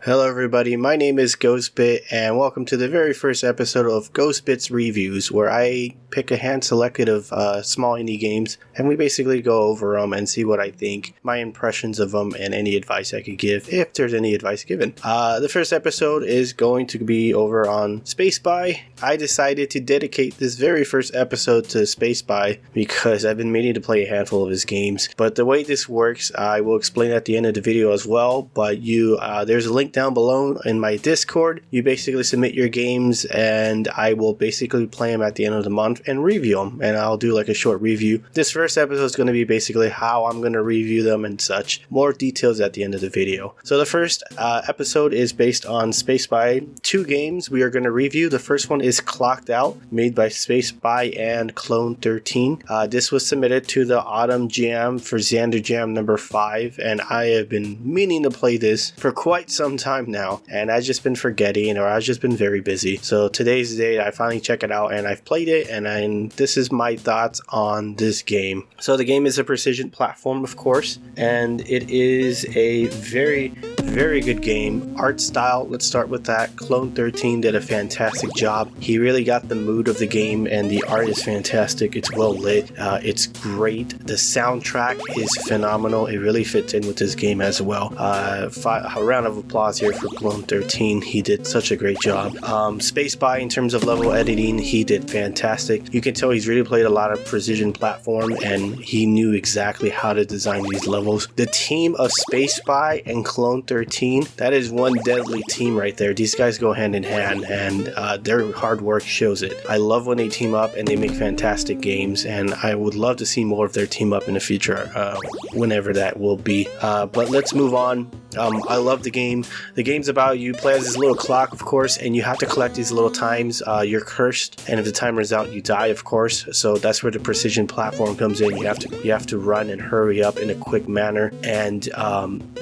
Hello everybody, my name is Ghostbit and welcome to the very first episode of Ghostbit's Reviews, where I pick a hand selected of small indie games and we basically go over them and see what I think, my impressions of them, and any advice I could give, if there's any advice given. The first episode is going to be over on Spacespy. I decided to dedicate this very first episode to Spacespy because I've been meaning to play a handful of his games, but the way this works, I will explain at the end of the video as well, but there's a link down below in my Discord. You basically submit your games and I will basically play them at the end of the month and review them, and I'll do like a short review. This first episode is going to be basically how I'm going to review them and such. More details at the end of the video. So the first episode is based on Spacespy. Two games we are going to review. The first one is Clocked Out, made by Spacespy and Clone 13. This was submitted to the Autumn Jam for Xander Jam number 5, and I have been meaning to play this for quite some time now, and I've just been forgetting, or I've just been very busy. So today's the day I finally check it out and I've played it, and this is my thoughts on this game. So the game is a precision platform, of course, and it is a very good game. Art style, let's start with that. Clone 13 did a fantastic job. He really got the mood of the game, and the art is fantastic. It's well lit. It's great. The soundtrack is phenomenal. It really fits in with this game as well. A round of applause here for Clone 13. He did such a great job. Spacespy, in terms of level editing, he did fantastic. You can tell he's really played a lot of precision platform, and he knew exactly how to design these levels. The team of Spacespy and Clone 13, that is one deadly team right there. These guys go hand in hand, and their hard work shows it. I love when they team up and they make fantastic games, and I would love to see more of their team up in the future, whenever that will be. But let's move on. I love the game. The game's about you play as this little clock, of course, and you have to collect these little times. You're cursed, and if the time runs out, you die, of course. So that's where the precision platform comes in. You have to run and hurry up in a quick manner, and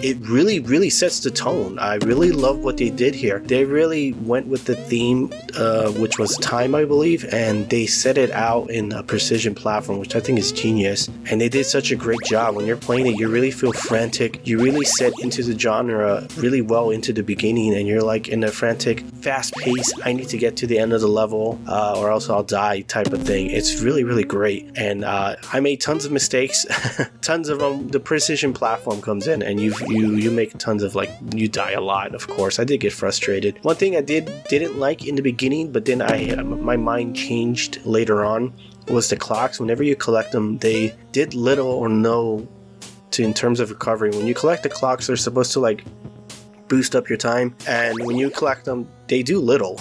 it really sets the tone. I really love what they did here. They really went with the theme, which was time, I believe, and they set it out in a precision platform, which I think is genius. And they did such a great job. When you're playing it, you really feel frantic. You really set into the genre really well into the beginning, and you're like in a frantic, fast pace, I need to get to the end of the level or else I'll die type of thing. It's really great, and I made tons of mistakes. Tons of them. The precision platform comes in and you make tons of, like, you die a lot, of course. I did get frustrated. One thing I didn't like in the beginning, but then my mind changed later on, was the clocks. Whenever you collect them, they did little or no in terms of recovery. When you collect the clocks, they're supposed to like boost up your time, and when you collect them, they do little.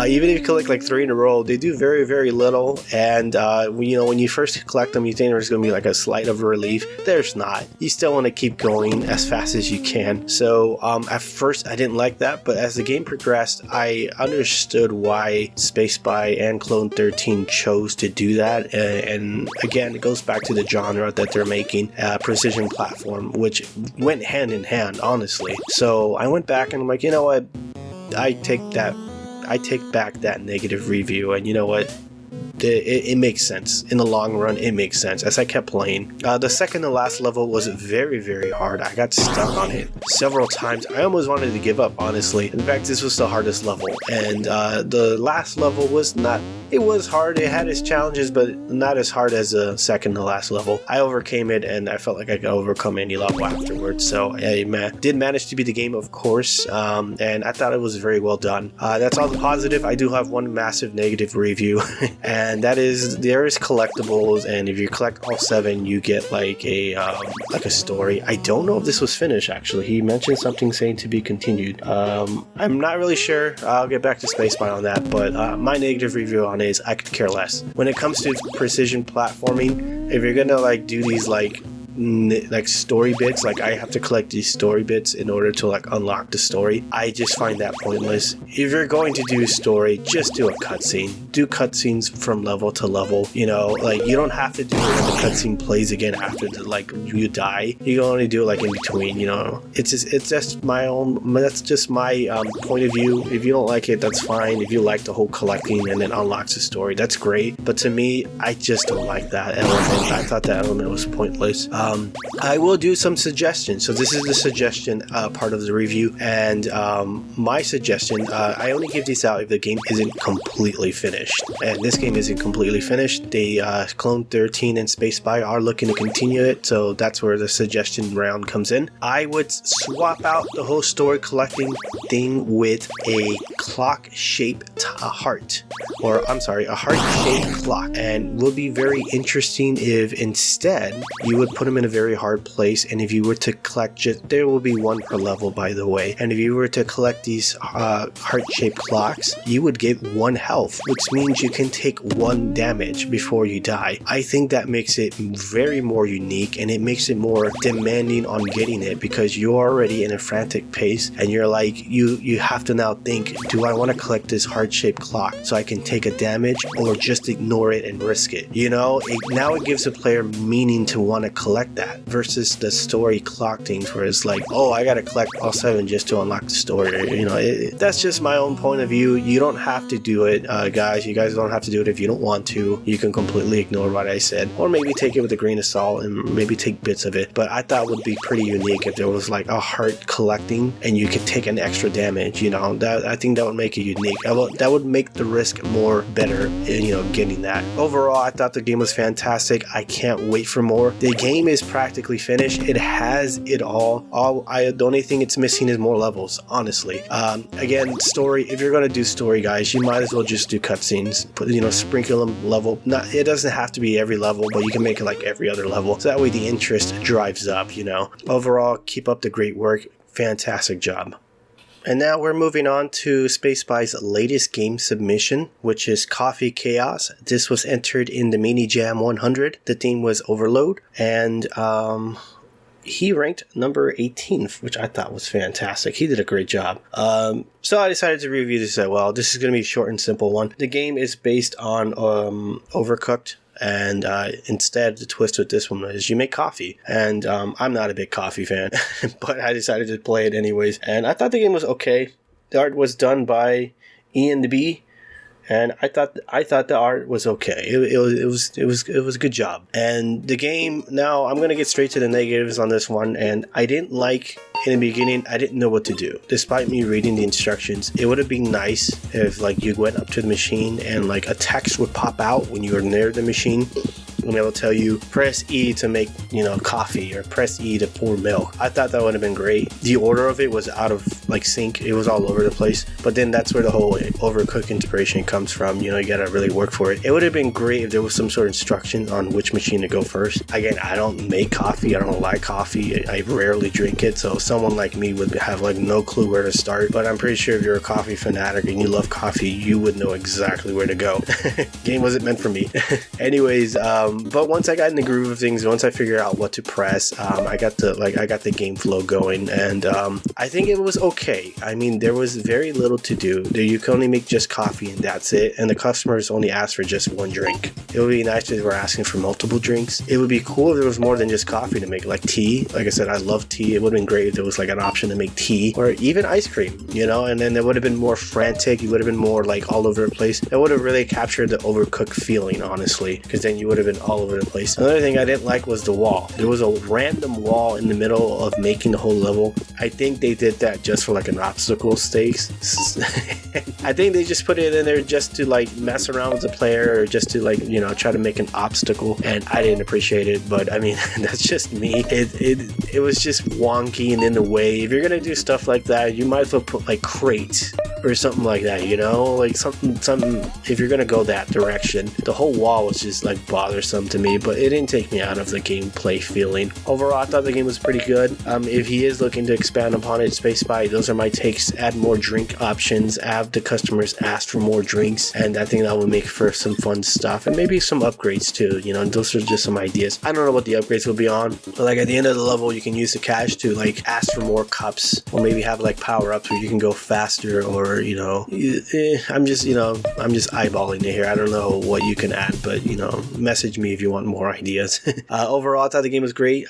Even if you collect like 3 in a row, they do very little. And when you first collect them, you think there's going to be like a slight of a relief. There's not. You still want to keep going as fast as you can. So at first I didn't like that, but as the game progressed, I understood why Spacespy and Clone 13 chose to do that. And again, it goes back to the genre that they're making, precision platform, which went hand in hand, honestly. So I went back and I'm like, you know what? I take back that negative review, and you know what? It makes sense. In the long run, it makes sense as I kept playing. The second to last level was very hard. I got stuck on it several times. I almost wanted to give up, honestly. In fact, this was the hardest level, and the last level was not. It was hard. It had its challenges, but not as hard as the second to last level. I overcame it, and I felt like I could overcome any level afterwards. So I did manage to beat the game, of course, and I thought it was very well done. That's all the positive. I do have one massive negative review, and that is there is collectibles, and if you collect all 7, you get like a story. I don't know if this was finished. Actually, he mentioned something saying to be continued. I'm not really sure. I'll get back to Spacespy on that, but my negative review on is I could care less. When it comes to precision platforming, if you're gonna like do these like story bits, like I have to collect these story bits in order to like unlock the story, I just find that pointless. If you're going to do story, just do a cutscene. Do cutscenes from level to level, you know, like you don't have to do it when the cutscene plays again after you die. You can only do it like in between, you know. It's just my own, that's just my point of view. If you don't like it, that's fine. If you like the whole collecting and then unlocks the story, that's great. But to me, I just don't like that element. I thought that element was pointless. I will do some suggestions. So this is the suggestion part of the review, and my suggestion, I only give these out if the game isn't completely finished, and this game isn't completely finished. They Clone 13 and Spacespy are looking to continue it, so that's where the suggestion round comes in. I would swap out the whole story collecting thing with a clock-shaped heart, or I'm sorry, a heart-shaped clock, and will be very interesting if instead you would put them in a very hard place, and if you were to collect there will be one per level, by the way, and if you were to collect these heart-shaped clocks, you would get 1 health, which means you can take 1 damage before you die. I think that makes it very more unique, and it makes it more demanding on getting it, because you're already in a frantic pace, and you're like, you have to now think, do I want to collect this heart-shaped clock so I can take a damage, or just ignore it and risk it? You know, now it gives a player meaning to want to collect that, versus the story clock things where it's like, oh, I gotta collect all 7 just to unlock the story. You know, that's just my own point of view. You don't have to do it, guys. You guys don't have to do it if you don't want to. You can completely ignore what I said, or maybe take it with a grain of salt and maybe take bits of it. But I thought it would be pretty unique if there was like a heart collecting and you could take an extra damage. You know, that I think that would make it unique. That would make the risk more better in, you know, getting that. Overall, I thought the game was fantastic. I can't wait for more. The game is practically finished. It has it all. The only thing it's missing is more levels, honestly. Again, story, if you're gonna do story, guys, you might as well just do cutscenes. You know, sprinkle them level. It doesn't have to be every level, but you can make it like every other level, so that way the interest drives up, you know. Overall, keep up the great work. Fantastic job. And now we're moving on to Spacespy's latest game submission, which is Coffee Chaos. This was entered in the Mini Jam 100. The theme was Overload, and he ranked number 18, which I thought was fantastic. He did a great job. So I decided to review this as well. This is going to be a short and simple one. The game is based on Overcooked. And instead, the twist with this one is you make coffee. And I'm not a big coffee fan, but I decided to play it anyways. And I thought the game was okay. The art was done by Ian B. And I thought the art was okay. It was a good job. And the game, now I'm gonna get straight to the negatives on this one. And I didn't like, in the beginning, I didn't know what to do. Despite me reading the instructions, it would have been nice if like you went up to the machine and like a text would pop out when you were near the machine. And it'll tell you, press E to make, you know, coffee, or press E to pour milk. I thought that would have been great. The order of it was out of like sync. It was all over the place. But then that's where the whole Overcooked inspiration comes from. You know, you gotta really work for it. It would have been great if there was some sort of instruction on which machine to go first. Again, I don't make coffee. I don't like coffee. I rarely drink it. So someone like me would have like no clue where to start. But I'm pretty sure if you're a coffee fanatic and you love coffee, you would know exactly where to go. Game wasn't meant for me. Anyways, but once I got in the groove of things, once I figured out what to press, I got the game flow going, and I think it was okay. I mean, there was very little to do. You can only make just coffee and that's it, and the customers only ask for just 1 drink. It would be nice if they were asking for multiple drinks. It would be cool if there was more than just coffee to make, like tea. Like I said, I love tea. It would have been great if there was like an option to make tea, or even ice cream, you know, and then it would have been more frantic. You would have been more like all over the place. It would have really captured the Overcooked feeling, honestly, because then you would have been all over the place. Another thing I didn't like was the wall. There was a random wall in the middle of making the whole level. I think they did that just for like an obstacle stakes. I think they just put it in there just to like mess around with the player, or just to like, you know, try to make an obstacle, and I didn't appreciate it. But I mean, that's just me. It was just wonky and in the way. If you're gonna do stuff like that, you might as well put like crates or something like that, you know, like something if you're gonna go that direction. The whole wall was just like bothersome to me, but it didn't take me out of the gameplay feeling. Overall, I thought the game was pretty good. If he is looking to expand upon it, Spacespy, those are my takes. Add more drink options, have the customers ask for more drinks, and I think that will make for some fun stuff, and maybe some upgrades too, you know. Those are just some ideas. I don't know what the upgrades will be on, but like at the end of the level, you can use the cash to like ask for more cups, or maybe have like power ups where you can go faster, or or I'm just eyeballing it here. I don't know what you can add, but message me if you want more ideas. Overall, I thought the game was great.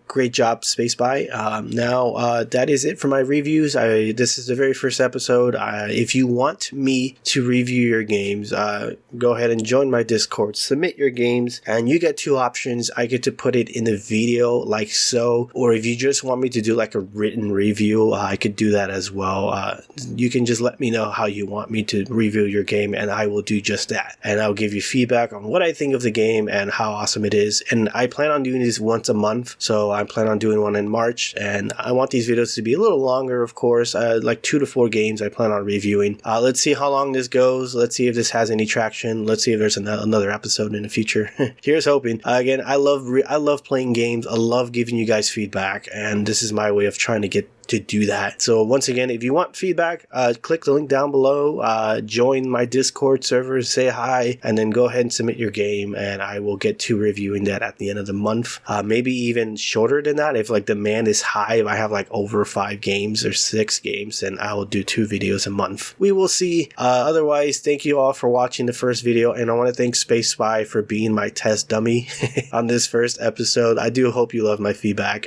Great job, Spacespy. Now that is it for my reviews. This is the very first episode. If you want me to review your games, go ahead and join my Discord, submit your games, and you get two options. I get to put it in the video like so, or if you just want me to do like a written review, I could do that as well. You can just let me know how you want me to review your game, and I will do just that. And I'll give you feedback on what I think of the game and how awesome it is. And I plan on doing these once a month, so I plan on doing one in March, and I want these videos to be a little longer, of course, like 2 to 4 games I plan on reviewing. Let's see how long this goes. Let's see if this has any traction. Let's see if there's another episode in the future. Here's hoping. Again, I love playing games. I love giving you guys feedback, and this is my way of trying to get to do that. So once again, if you want feedback, click the link down below, join my Discord server, say hi, and then go ahead and submit your game, and I will get to reviewing that at the end of the month. Maybe even shorter than that. If like demand is high, if I have like over 5 games or 6 games, then I will do 2 videos a month. We will see. Otherwise, thank you all for watching the first video, and I want to thank Spacespy for being my test dummy on this first episode. I do hope you love my feedback.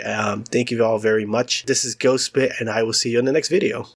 Thank you all very much. This is Ghost Bit, and I will see you in the next video.